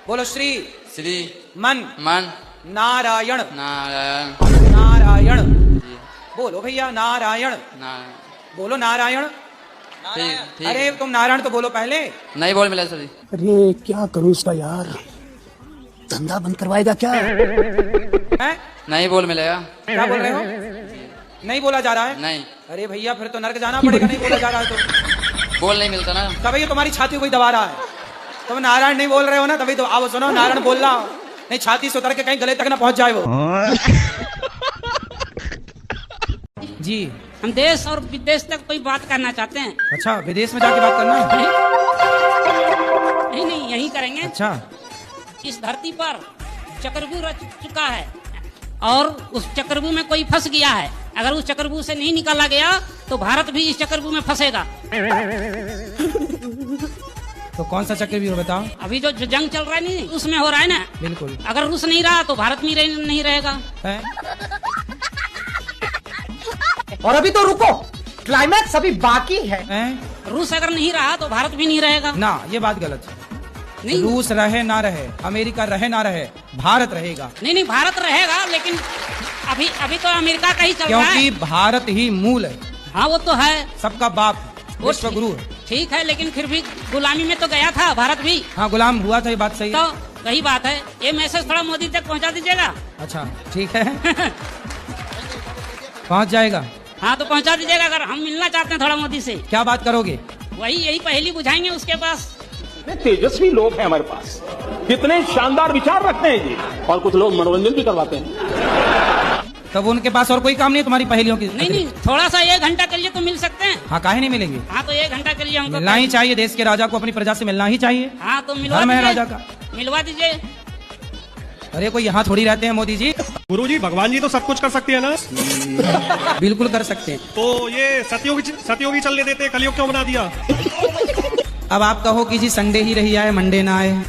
बोलो श्री श्री मन मन नारायण नारायण नारायण। जी बोलो भैया नारायण, नारायण। बोलो नारायण। ठीक ठीक। अरे तुम नारायण तो बोलो पहले। नहीं बोल मिला सर जी। अरे क्या करूं इसका यार, धंधा बंद करवाएगा क्या? हैं? नहीं बोल मिलेगा। क्या बोल रहे हो? नहीं बोला जा रहा है? नहीं अरे भैया फिर तो नर्क जाना पड़ेगा, नहीं बोला जा रहा है तो। बोल नहीं मिलता ना। तभी तुम्हारी छाती कोई दबा रहा है। तुम नारायण नहीं बोल रहे हो ना, तभी तो आओ सुनो नारायण बोल रहा हो। नहीं छाती से उतर के कहीं गले तक ना पहुंच जाए वो। जी हम देश और विदेश तक कोई बात करना चाहते हैं। अच्छा, विदेश में जाके बात करना है? नहीं नहीं यही करेंगे। अच्छा, इस धरती पर चक्रव्यूह रच चुका है और उस चक्रव्यूह में कोई फंस गया है। अगर उस चक्रव्यूह से नहीं निकाला गया तो भारत भी इस चक्रव्यूह में फंसेगा। तो कौन सा चक्रव्यूह बताओ? अभी जो जंग चल रहा है नहीं उसमें हो रहा है ना। बिल्कुल। अगर रूस नहीं रहा तो भारत भी नहीं रहेगा। है? और अभी तो रुको, क्लाइमैक्स अभी बाकी है। हैं? रूस अगर नहीं रहा तो भारत भी नहीं रहेगा। ना, ये बात गलत है। नहीं रूस रहे ना रहे, अमेरिका रहे ना रहे, भारत रहेगा। नहीं भारत रहेगा, लेकिन अभी तो अमेरिका का ही चल रहा है। क्योंकि भारत ही मूल है, हाँ वो तो है, सबका बाप, वो विश्व गुरु है। ठीक है, लेकिन फिर भी गुलामी में तो गया था भारत भी। हाँ, गुलाम हुआ था, ये बात सही है। तो वही बात है, ये मैसेज थोड़ा मोदी तक पहुंचा दीजिएगा। अच्छा ठीक है। पहुंच जाएगा। हाँ तो पहुंचा दीजिएगा। अगर हम मिलना चाहते हैं थोड़ा मोदी से। क्या बात करोगे? वही यही पहेली बुझाएंगे उसके पास। तेजस्वी लोग हैं हमारे पास, कितने शानदार विचार रखते हैं जी, और कुछ लोग मनोरंजन भी करवाते हैं। तब उनके पास और कोई काम नहीं है तुम्हारी पहेलियों की? नहीं थोड़ा सा 1 घंटा के लिए तो मिल सकते हैं। हाँ, काहे नहीं मिलेंगे? हाँ तो 1 घंटा के लिए हमको मिलना ही चाहिए, देश के राजा को अपनी प्रजा से मिलना ही चाहिए। हाँ तो मिलवा धर्म है दीजिए, राजा का। मिलवा दीजिए। अरे कोई यहाँ थोड़ी रहते हैं मोदी जी। गुरुजी, भगवान जी तो सब कुछ कर सकते हैं ना? बिल्कुल कर सकते हैं। तो ये सतयुगी चलने देते, कलयुग क्यों बना दिया? अब आप कहो कि जी संडे ही रही आए, मंडे ना आए।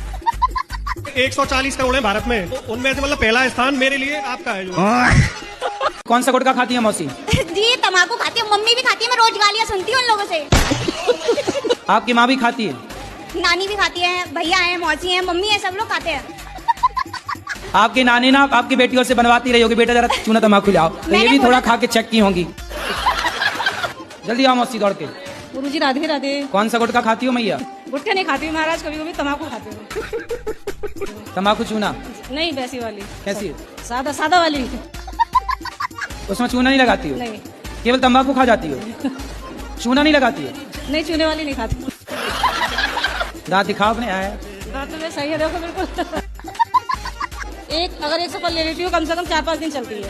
140 करोड़ है भारत में, तो उनमें से मतलब पहला स्थान मेरे लिए आपका है जो। कौन सा गुटखा खाती है मौसी? जी तम्बाकू खाती है, मम्मी भी खाती है, मैं रोज गालियाँ सुनती हूँ उन लोगों से। आपकी माँ भी खाती है? नानी भी खाती है, भैया है, मौसी है, मम्मी है, सब लोग खाते हैं। आपकी नानी ना आपकी बेटियों से बनवाती रही होगी, बेटा जरा चूना तम्बाकू लाओ, तो ये भी थोड़ा खा के चेक की होंगी। जल्दी आओ मौसी दौड़ के। गुरुजी राधे राधे। कौन सा गुटखा खाती हो मैया? गुटखा नहीं खाती हूँ महाराज, कभी कभी तम्बाकू खाती हूँ। तम्बाकू चूना? नहीं वैसी वाली। कैसी है? सादा वाली। उसमें चूना नहीं लगाती हो? नहीं, केवल तम्बाकू खा जाती हो, चूना नहीं लगाती हो? नहीं चूने वाली नहीं खाती। दांत दिखाओ अपने। आया दांत में सही है, देखो बिल्कुल। अगर 100 ले लेती हूँ कम से कम 4-5 दिन चलती है।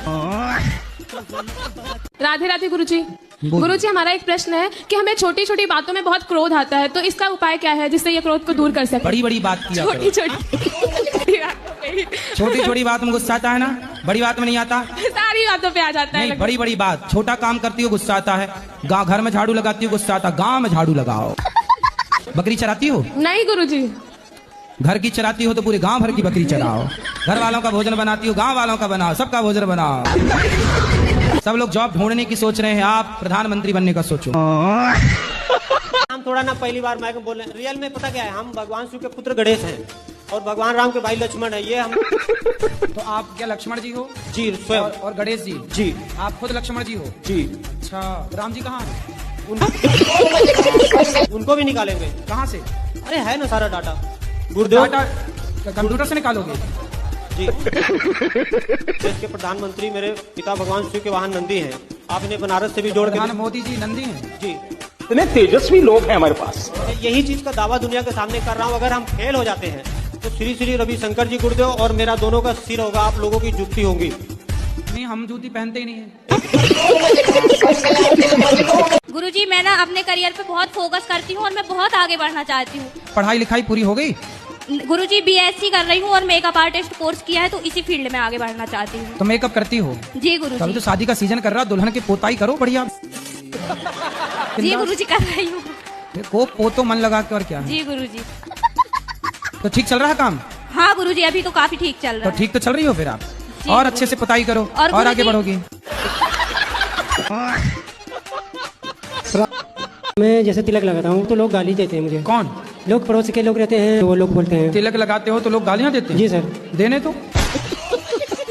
राधे राधे गुरुजी। गुरुजी, हमारा एक प्रश्न है कि हमें छोटी छोटी बातों में बहुत क्रोध आता है, तो इसका उपाय क्या है जिससे ये क्रोध को दूर कर सके? बड़ी बड़ी बात किया करो। छोटी छोटी बात में गुस्सा आता है ना, बड़ी बात में नहीं आता। सारी बातों पे आ जाता है। नहीं, बड़ी बड़ी बात, छोटा काम करती हो गुस्सा आता है, घर में झाड़ू लगाती हो गुस्सा आता, गाँव में झाड़ू लगाओ। बकरी चराती हो? नहीं गुरुजी। घर की चराती हो तो पूरे गांव भर की बकरी चराओ। घर वालों का भोजन बनाती हो, गांव वालों का बनाओ, सबका भोजन बनाओ। सब लोग जॉब ढूंढने की सोच रहे हैं, आप प्रधानमंत्री बनने का सोचो। हम थोड़ा ना पहली बार मैं बोल रहे हैं, रियल में पता क्या है, हम भगवान शिव के पुत्र गणेश हैं और भगवान राम के भाई लक्ष्मण है। ये हम तो आप क्या लक्ष्मण जी हो? जी स्वयं। और गणेश जी? जी। आप खुद लक्ष्मण जी हो? जी। अच्छा, राम जी कहाँ हैं? उनको भी निकालेंगे। कहाँ से? अरे है ना सारा डाटा, गुरुदेव। डाटा कंप्यूटर से निकालोगे? जी। देश के प्रधानमंत्री मेरे पिता भगवान शिव के वाहन नंदी हैं। आप इन्हें बनारस से भी जोड़ के। मोदी जी नंदी हैं? जी। इतने तेजस्वी लोग हैं हमारे पास। यही चीज का दावा दुनिया के सामने कर रहा हूँ। अगर हम फेल हो जाते हैं तो श्री श्री रविशंकर जी गुरुदेव और मेरा दोनों का सिर होगा, आप लोगों की जुत्ती होंगी। नहीं, हम जूती पहनते ही नहीं है। गुरुजी मैं ना अपने करियर पे बहुत फोकस करती हूँ और मैं बहुत आगे बढ़ना चाहती हूँ। पढ़ाई लिखाई पूरी हो गई? गुरुजी BSc कर रही हूँ और मेकअप आर्टिस्ट कोर्स किया है, तो इसी फील्ड में आगे बढ़ना चाहती हूँ। तो मेकअप करती हो? जी गुरुजी। तभी तो शादी का सीजन कर रहा, दुल्हन की पोताई करो बढ़िया। जी गुरुजी कर रही हूँ। को पोतो मन लगा के, और क्या है? जी गुरुजी। तो ठीक चल रहा है काम? हाँ गुरुजी, अभी तो काफी ठीक चल रहा है। तो ठीक तो चल रही हो फिर आप, और अच्छे से पोताई करो और आगे बढ़ोगी। मैं जैसे तिलक लगाता हूँ तो लोग गाली देते हैं मुझे। कौन? लोग पड़ोस के लोग रहते हैं, वो लोग बोलते हैं तिलक लगाते हो तो लोग गालियां देते हैं? जी सर। देने तो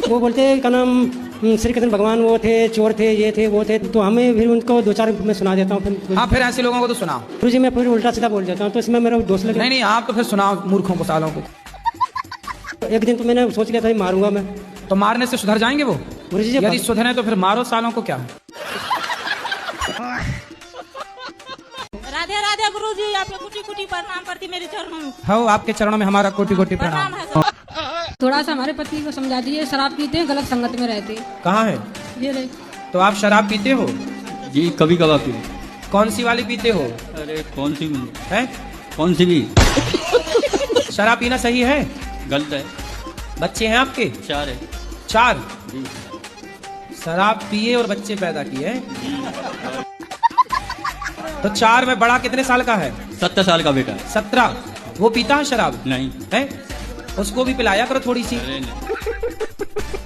वो बोलते हैं क्या नाम, श्री कृष्ण भगवान वो थे, चोर थे, ये थे, वो थे, तो हमें फिर उनको 2-4 मैं सुना देता हूँ। फिर हाँ, फिर ऐसे लोगों को तो सुनाओ। गुरु जी मैं फिर उल्टा सीधा बोल देता हूँ, तो इसमें मेरा दोस्त लगे। नहीं, आप तो फिर सुनाओ मूर्खों को, सालों को। एक दिन तो मैंने सोच लिया था मारूंगा मैं। तो मारने से सुधर जाएंगे वो? गुरु जी यदि सुधरे तो फिर मारो, सालों को क्या। राधे राधे गुरु जी, आपके कुटी कुटी प्रणाम करती मेरे चरणों में। हो, आपके चरणों में हमारा कोटि कोटि प्रणाम। थोड़ा सा हमारे पति को समझा दीजिए, शराब पीते हैं, गलत संगत में रहते हैं। कहाँ है ये रहे। तो आप शराब पीते हो? जी कभी कभार पी। कौन सी वाली पीते हो? अरे कौन सी भी है? कौन सी भी। शराब पीना सही है? गलत है। बच्चे हैं आपके? 4 है। 4? जी। शराब पिए और बच्चे पैदा किए। तो 4 में बड़ा कितने साल का है? 17 साल का बेटा। 17? वो पीता है शराब? नहीं है। उसको भी पिलाया करो थोड़ी सी।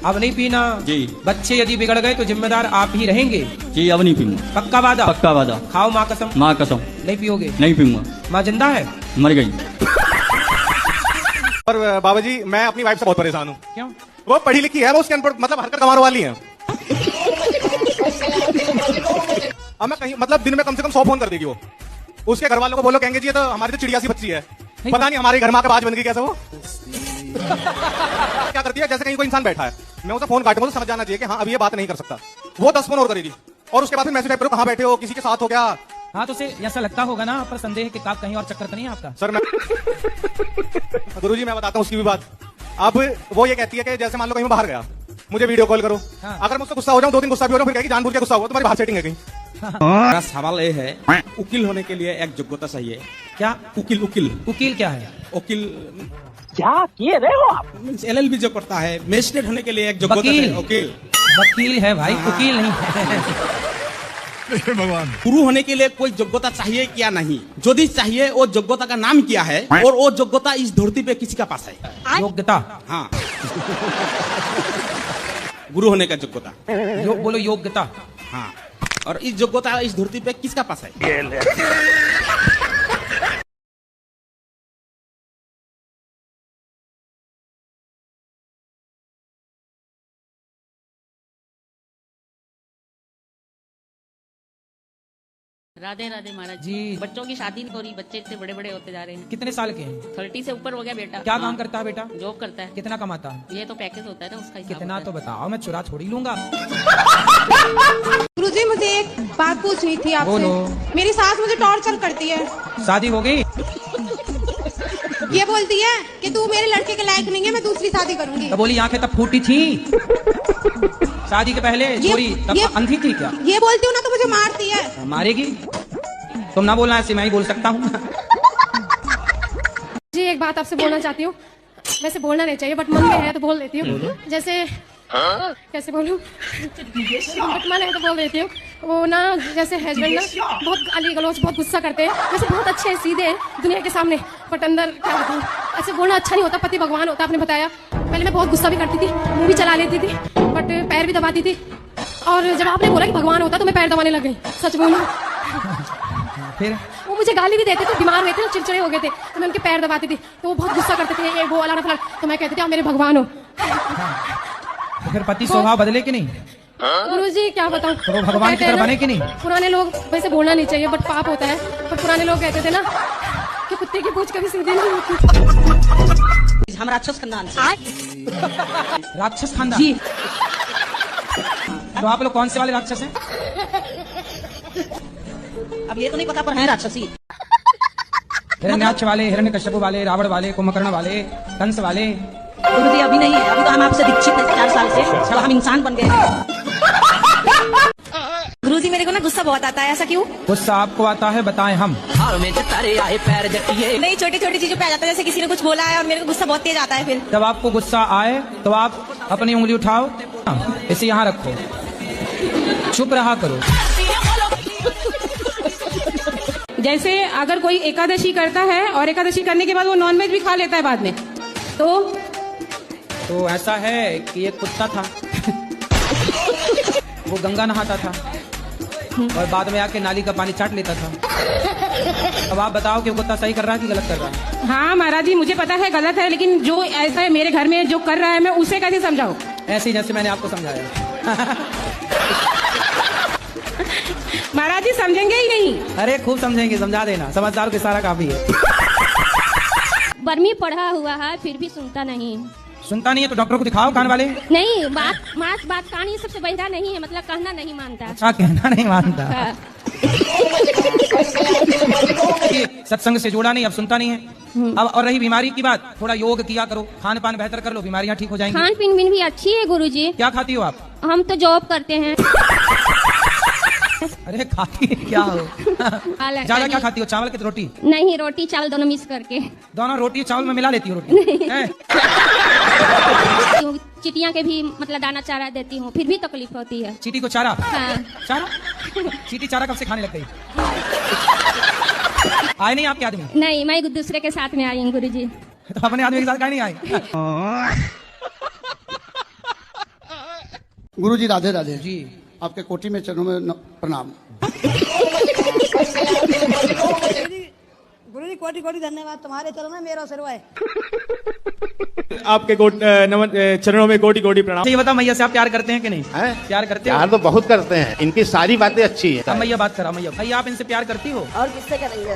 अब नहीं पीना जी। बच्चे यदि बिगड़ गए तो जिम्मेदार आप ही रहेंगे जी। अब नहीं पीऊंगा। पक्का वादा? पक्का वादा। खाओ माँ कसम। माँ कसम। नहीं पियोगे? नहीं पीऊंगा। माँ जिंदा है? मर गई। पर बाबा जी मैं अपनी वाइफ से बहुत परेशान हूँ। क्यों? वो पढ़ी लिखी है, वो उसके अनपढ़ मतलब हरकत कमाने वाली है। अब मैं कहीं मतलब दिन में कम से कम 100 फोन कर देगी वो। उसके घर वालों को बोलो, कहेंगे जी ये तो हमारी तो चिड़िया सी बच्ची है, पता नहीं हमारे घर में आकर बाज बन गई कैसे वो। क्या करती है, जैसे कहीं कोई इंसान बैठा है, मैं उसे फोन काटूंगा तो समझ जाना चाहिए कि हाँ अभी ये बात नहीं कर सकता। वो 10 फोन और करेगी और उसके बाद फिर मैसेज टाइप करो, कहाँ बैठे हो, किसी के साथ हो क्या। हाँ, तो उसे ऐसा लगता होगा ना, पर संदेह कि आप कहीं और चक्कर तो नहीं है आपका? सर मैं गुरुजी मैं बताता हूँ उसकी भी बात। अब वो ये कहती है कि जैसे मान लो कहीं मैं बाहर गया, मुझे वीडियो कॉल करो। हाँ। अगर मुझसे गुस्सा हो जाऊं, 2 दिन गुस्सा भी हो जाऊं, फिर कहेगी जानबूझ के गुस्सा हुआ, तुम्हारी बाहर सेटिंग है कहीं। मेरा सवाल ये है, वकील होने के लिए एक योग्यता चाहिए। क्या? वकील क्या है? वकील क्या किए रहे हो आप? LLB जो करता है, मजिस्ट्रेट होने के लिए एक योग्यता है। वकील है भाई, वकील नहीं है। भगवान, गुरु होने के लिए कोई योग्यता चाहिए क्या नहीं? यदि चाहिए, वो योग्यता का नाम क्या है और वो योग्यता इस धरती पे किसी का पास है? योग्यता? हाँ। गुरु होने का योग्यता। बोलो योग्यता। हाँ, और इस योग्यता इस धरती पे किसका पास है? राधे राधे महाराज जी। बच्चों की शादी नहीं हो रही, बच्चे इतने बड़े बड़े होते जा रहे हैं। कितने साल के हैं? 30 से ऊपर हो गया बेटा। क्या काम करता है बेटा? जॉब करता है। कितना कमाता है? ये तो पैकेज होता है ना उसका। कितना तो बताओ, मैं चुरा छोड़ ही लूंगा। गुरुजी मुझे एक बात पूछनी थी आपसे। बोलो। मेरी सास मुझे टॉर्चर करती है। शादी हो गई? ये बोलती है कि तू मेरे लड़के के लायक नहीं है, मैं दूसरी शादी करूंगी। तो बोली आंखें तब फूटी थी शादी के पहले? चोरी तब अंधी थी क्या? ये बोलती हूँ ना तो मुझे मारती है। मारेगी? तुम ना बोलना, ऐसे मैं ही बोल सकता हूँ। जी एक बात आपसे बोलना चाहती हूँ, वैसे बोलना नहीं चाहिए बट मन में है तो बोल देती हूँ। जैसे कैसे बोलूँ, बट मन है तो बोल देती हूँ। वो ना जैसे हस्बैंड ना बहुत गाली गलौज, बहुत गुस्सा करते हैं, वैसे बहुत अच्छे हैं, सीधे हैं दुनिया के सामने, बट अंदर क्या बताऊँ, ऐसे बोलना अच्छा नहीं होता। पति भगवान होता, आपने बताया। पहले मैं बहुत गुस्सा भी करती थी, मुँह भी चला लेती थी, बट पैर भी दबाती थी। और जब आपने बोला कि भगवान होता तो मैं पैर दबाने लग गई, सच बोलूँ। फिर वो मुझे गाली भी देते थे, बीमार हुए थे, चिड़चिड़े हो गए थे, तो मैं उनके पैर दबाती थी, तो वो बहुत गुस्सा करते थे, ये वो अलाना फलाना, तो मैं कहती थी आप मेरे भगवान हो। तो फिर पति स्वभाव बदले कि नहीं? गुरुजी क्या बताऊं, तो वो भगवान की तरह बने कि नहीं? पुराने लोग, वैसे बोलना नहीं चाहिए बट पाप होता है, पर पुराने लोग कहते थे ना कि कुत्ते की पूंछ कभी सीधी नहीं होती। हम राक्षस खानदान से। राक्षस खानदान? जी। तो आप लोग कौन से वाले राक्षस हैं? अब ये तो नहीं पता पर है राक्षसी। हिरण्याक्ष वाले, हिरण्यकश्यप वाले, रावण वाले, कुंभकर्ण वाले, कंस वाले। गुरुजी अभी नहीं है, अभी तो हम आपसे दीक्षित है 4 साल से, चलो हम इंसान बन गए। गुरुजी मेरे को ना गुस्सा बहुत आता है, ऐसा क्यों? गुस्सा आपको आता है, बताएं हम। नहीं, छोटी छोटी चीजों पे आ जाता है, जैसे किसी ने कुछ बोला है और मेरे को गुस्सा बहुत तेज आता है। फिर जब आपको गुस्सा आए तो आप अपनी उंगली उठाओ, इसे यहाँ रखो, चुप रहा करो। जैसे अगर कोई एकादशी करता है और एकादशी करने के बाद वो नॉनवेज भी खा लेता है बाद में, तो ऐसा है कि एक कुत्ता था, वो गंगा नहाता था, और बाद में आके नाली का पानी चाट लेता था। अब आप बताओ कि वो कुत्ता सही कर रहा है कि गलत कर रहा है? हाँ महाराज जी, मुझे पता है गलत है, लेकिन जो ऐसा है मेरे घर में जो कर रहा है, मैं उसे कैसे समझाऊं? ऐसे ही जैसे मैंने आपको समझाया। महाराज जी समझेंगे ही नहीं। अरे खूब समझेंगे, समझा देना, समझदार को इशारा काफी है। बर्मी पढ़ा हुआ है फिर भी सुनता नहीं। सुनता नहीं है तो डॉक्टर को दिखाओ, कान वाले। नहीं, बात कहानी सबसे बहिरा नहीं है, मतलब कहना नहीं मानता। अच्छा, कहना नहीं मानता। हाँ। सत्संग से जोड़ा नहीं, अब सुनता नहीं है। अब और रही बीमारी की बात, थोड़ा योग किया करो, खान पान बेहतर कर लो, बीमारियां ठीक हो जाएंगी। खान पीन भी अच्छी है गुरुजी। क्या खाती हो आप? हम तो जॉब करते हैं। अरे खाती क्या हो? ज्यादा क्या खाती हो, चावल की रोटी? नहीं, रोटी चावल दोनों मिक्स करके। दोनों रोटी चावल में मिला लेती हो रोटी? चिटिया के भी मतलब दाना चारा देती हूँ, फिर भी तकलीफ होती है। चीटी को चारा? हाँ। चारा? चीटी चारा कब से खाने लग गई? आए नहीं आपके आदमी? नहीं, मैं दूसरे के साथ में आई हूँ गुरुजी। तो अपने आदमी के साथ नहीं आए? गुरुजी राधे राधे जी। आपके कोठी में चरणों में प्रणाम। गुरुजी कोटि कोटि धन्यवाद, तुम्हारे चरणों में मेरा सिर है। आपके चरणों में कोटि कोटि प्रणाम। ये बताओ, मैया से आप प्यार करते हैं कि नहीं? प्यार करते हो? प्यार तो बहुत करते हैं, इनकी सारी बातें अच्छी है। अब मैया बात करा, मैया भैया आप इनसे प्यार करती हो? और किससे करेंगे?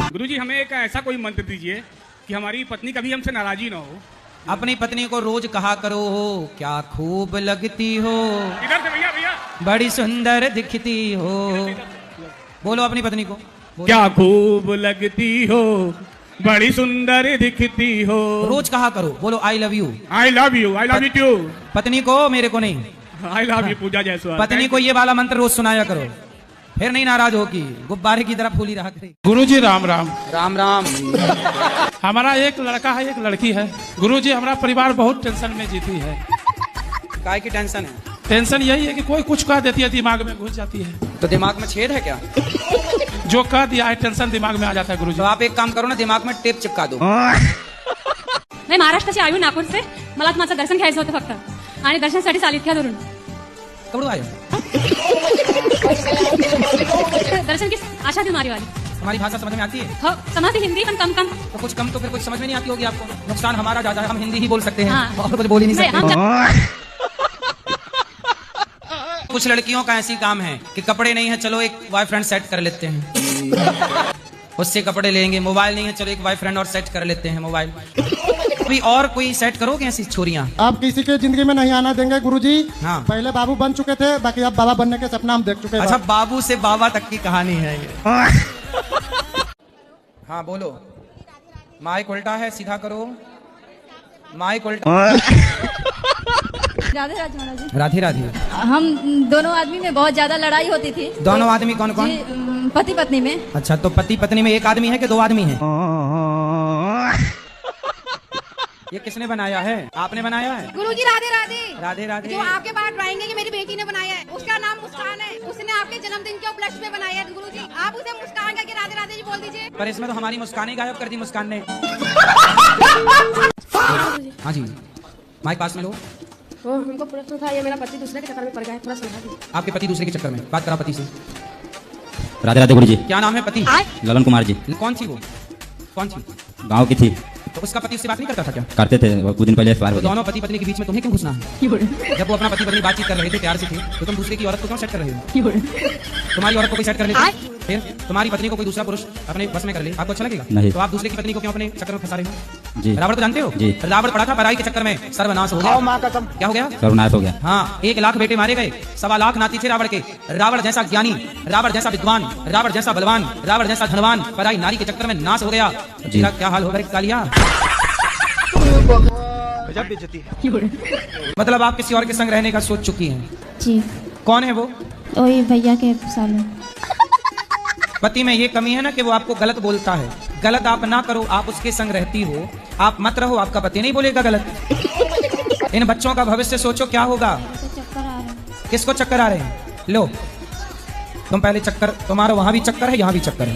गुरुजी हमें एक ऐसा कोई मंत्र दीजिए कि हमारी पत्नी कभी हमसे नाराजी ना हो। अपनी पत्नी को रोज कहा करो, हो क्या खूब लगती हो, इधर से भैया भैया, बड़ी सुंदर दिखती हो। बोलो अपनी पत्नी को, क्या खूब लगती हो, बड़ी सुंदर दिखती हो। रोज कहा करो, बोलो I love you. I love you, I love you too. पत्नी को, मेरे को नहीं। I love you Pooja Jaiswal. पत्नी को ये वाला मंत्र रोज सुनाया करो, फिर नहीं नाराज होगी, गुब्बारे की तरह फूली रहा करे। गुरुजी राम राम। राम राम। हमारा एक लड़का है, एक लड़की है। गुरुजी हमारा परिवार बहुत टेंशन में जीती है। काय की टेंशन है? टेंशन यही है कि कोई कुछ कह देती है, दिमाग में घुस जाती है। तो दिमाग में छेद है क्या? जो कह दिया है टेंशन दिमाग में आ जाता है गुरुजी। तो आप एक काम करो ना, दिमाग में टेप चिपका दो। मैं महाराष्ट्र से आई हूँ, नागपूर से। मला तुम्हाचं दर्शन घ्यायचं होतं फक्त, आणि दर्शनासाठी चालीत क्या धरून कब आयो? दर्शन की आशा थी हमारी वाली। हमारी भाषा समझ में आती है? हो, समझती हिंदी पण कम कम। तो कुछ कम तो फिर कुछ समझ में नहीं आती होगी आपको। नुकसान हमारा ज्यादा है, हम हिंदी ही बोल सकते हैं। हाँ। और कुछ बोल ही नहीं सकते। हम कुछ लड़कियों का ऐसी काम है कि कपड़े नहीं है, चलो एक बॉयफ्रेंड सेट कर लेते हैं, उससे कपड़े लेंगे। मोबाइल नहीं है, चलो एक बॉयफ्रेंड और सेट कर लेते हैं मोबाइल। कोई और कोई सेट करोगे ऐसी छोरियां? आप किसी के जिंदगी में नहीं आना देंगे गुरुजी। हाँ। पहले बाबू बन चुके थे, बाकी अब बाबा बनने के सपना हम देख चुके हैं। अच्छा, बाबू से बाबा तक की कहानी है ये। हाँ बोलो। माइक उल्टा है, सीधा करो। माइक उल्टा। राधे राधे महाराज जी। राधे राधे। हम दोनों आदमी में बहुत ज्यादा लड़ाई होती थी। दोनों आदमी कौन कौन? पति पत्नी में। अच्छा, तो पति पत्नी में एक आदमी है कि दो आदमी है? ये किसने बनाया है? आपने बनाया है? गुरुजी राधे राधे। राधे राधे। जो आपके बाहर ड्राइंग है कि मेरी बेटी ने बनाया है, उसका नाम मुस्कान है। उसने आपके जन्मदिन के उपलक्ष्य में बनाया है गुरुजी। आप उसे मुस्कान करके राधे राधे जी बोल दीजिए। पर इसमें तो हमारी मुस्कान ही गायब कर दी मुस्कान ने। हाँ जी, माइक पास में लो। हमको प्रश्न था, ये मेरा पति दूसरे के चक्कर में पड़ गया है, थोड़ा समझा दीजिए। आपके पति दूसरे के चक्कर में? बात करा पति से। राधे राधे गुरुजी। क्या नाम है पति? ललन कुमार जी। कौन सी वो? कौन सी? गांव की थी। तो उसका पति उससे बात नहीं करता था क्या? करते थे, वो कुछ दिन पहले एक्सपायर हो तो गया। दोनों पति पत्नी के बीच में तुम्हें क्यों घुसना है? जब वो अपना पति पत्नी बातचीत कर रहे थे, प्यार से थे, तो तुम दूसरे की औरत को क्यों सेट कर रहे हो? तुम्हारी औरत को कोई सेट कर लेता, फिर तुम्हारी पत्नी को कोई दूसरा पुरुष अपने बस में कर ले, आपको अच्छा लगेगा? नहीं। तो आप दूसरे की पत्नी को क्यों अपने चक्कर में फंसा रहे हो? जी। रावण को जानते हो? जी। रावण पड़ा था पराई के चक्कर में, सर्वनाश हो गया। क्या हो गया? सर्वनाश हो गया। हाँ, 1 लाख बेटे मारे गए, 1.25 लाख नाती थे रावण के। रावण जैसा ज्ञानी, रावण जैसा विद्वान, रावण जैसा बलवान, रावण जैसा धनवान पराई नारी के चक्कर में नाश हो गया। तेरा क्या हाल होगा कालिया? मतलब आप किसी और के संग रहने का सोच चुकी हैं? जी। कौन है वो? वही भैया के साले। पति में ये कमी है ना कि वो आपको गलत बोलता है। गलत आप ना करो, आप उसके संग रहती हो, आप मत रहो, आपका पति नहीं बोलेगा गलत। इन बच्चों का भविष्य सोचो क्या होगा। चक्कर आ रहे हैं। किसको चक्कर आ रहे हैं? लो तुम पहले चक्कर, तुम्हारा वहां भी चक्कर है, यहाँ भी चक्कर है।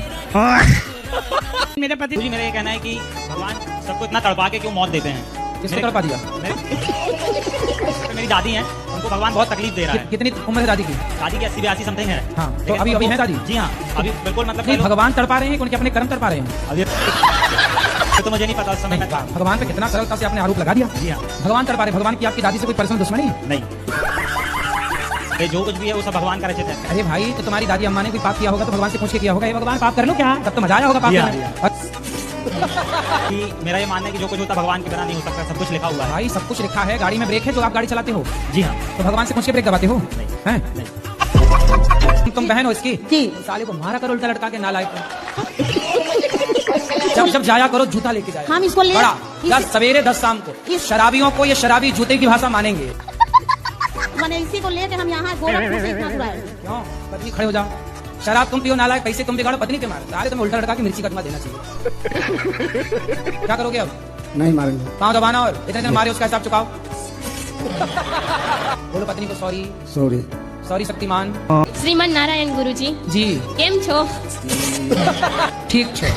मेरे पति जी, मेरा ये कहना है कि भगवान सबको इतना तड़पा के क्यों मौत देते हैं? किसको तड़पा दिया? मेरी दादी हैं, उनको भगवान बहुत तकलीफ दे रहा है। कितनी उम्र है दादी की? दादी की 80-82 समथिंग है। हाँ, तो अभी है दादी? जी हाँ, अभी बिल्कुल मतलब नहीं, भगवान तड़पा रहे हैं कि उनके अपने कर्म तड़पा रहे हैं? अभी तो मुझे नहीं पता उस समय का। भगवान पे कितना सरलता से आपने आरोप लगा दिया। जी हाँ, भगवान तड़पा रहे। भगवान की आपकी दादी से कोई पर्सनल दुश्मनी? नहीं, जो कुछ भी है वो सब भगवान का रचित है। अरे भाई, तो तुम्हारी दादी अम्मा ने कोई पाप किया होगा तो भगवान से पूछ के किया होगा, ये भगवान पाप कर लो क्या? तब तो मजा आया होगा पाप करने। कि मेरा ये मानना है कि जो कुछ होता भगवान के बिना नहीं हो सकता, सब कुछ लिखा हुआ है। भाई सब कुछ लिखा है, गाड़ी में ब्रेक है जो आप गाड़ी चलाते हो। जी हाँ, तो भगवान से पूछ के ब्रेक दबाते हो? नहीं। तुम बहन हो इसकी? जी। साले को मारा करो उल्टा लटका के, नालायक को। जब जाया करो जूता लेके जाए। हम इसको ले 10 सवेरे 10 शाम को। शराबियों को ये शराबी जूते की भाषा मानेंगे। मैंने इसी को लेके हम यहाँ गोरखपुर से इतना दूर आए। क्यों? पत्नी खड़े हो जाओ। शराब तुम पियो नालायक, पैसे तुम बिगाड़ो, पत्नी के मारो। साले तुम्हें उल्टा लटका के मिर्ची कटवा देना चाहिए। क्या करोगे अब? नहीं मारेंगे। पाँव दबाना और इतने दिन मारे उसका हिसाब चुकाओ। बोलो पत्नी को सॉरी। सॉरी शक्तिमान। श्रीमन नारायण गुरुजी जी केम छो? ठीक छो।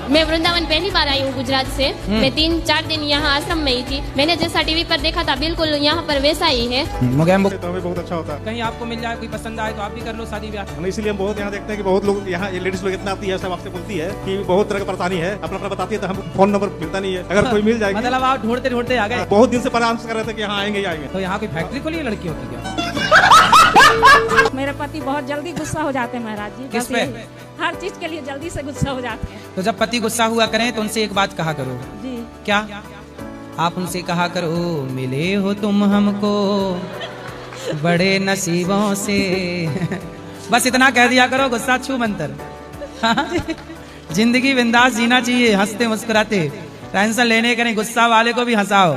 मैं वृंदावन पहली बार आई हूँ गुजरात से। मैं 3-4 दिन यहाँ आश्रम में ही थी। मैंने जैसा टीवी पर देखा था बिल्कुल यहाँ पर वैसा ही है। तो हमें बहुत अच्छा होता है। कहीं आपको मिल जाए, कोई पसंद आए तो आप भी कर लो शादी ब्याह। हम इसीलिए हम बहुत यहाँ देखते हैं कि बहुत लोग यहाँ लेडीज लोग इतना आती है, सब आपसे बोलती है कि बहुत तरह की परेशानी है, अपना बताती है, तो हम फोन नंबर मिलता नहीं है। अगर कोई मिल जाएगी मतलब आप ढूंढते ढूंढते आ गए। बहुत दिन से परामर्श कर रहे थे कि यहाँ आएंगे ही आएंगे। तो यहाँ कोई फैक्ट्री खोली है लड़कियों की क्या? मेरे पति बहुत जल्दी गुस्सा हो जाते हैं महाराज जी। किस पे? हर चीज के लिए जल्दी से गुस्सा हो जाते हैं। तो जब पति गुस्सा हुआ करें तो उनसे एक बात कहा करो। जी। क्या? आप उनसे कहा करो, मिले हो तुम हमको बड़े नसीबों से। बस इतना कह दिया करो, गुस्सा छू मंतर। जिंदगी बिंदास जीना चाहिए, हंसते मुस्कुराते। टेंशन लेने का नहीं, गुस्सा वाले को भी हंसाओ।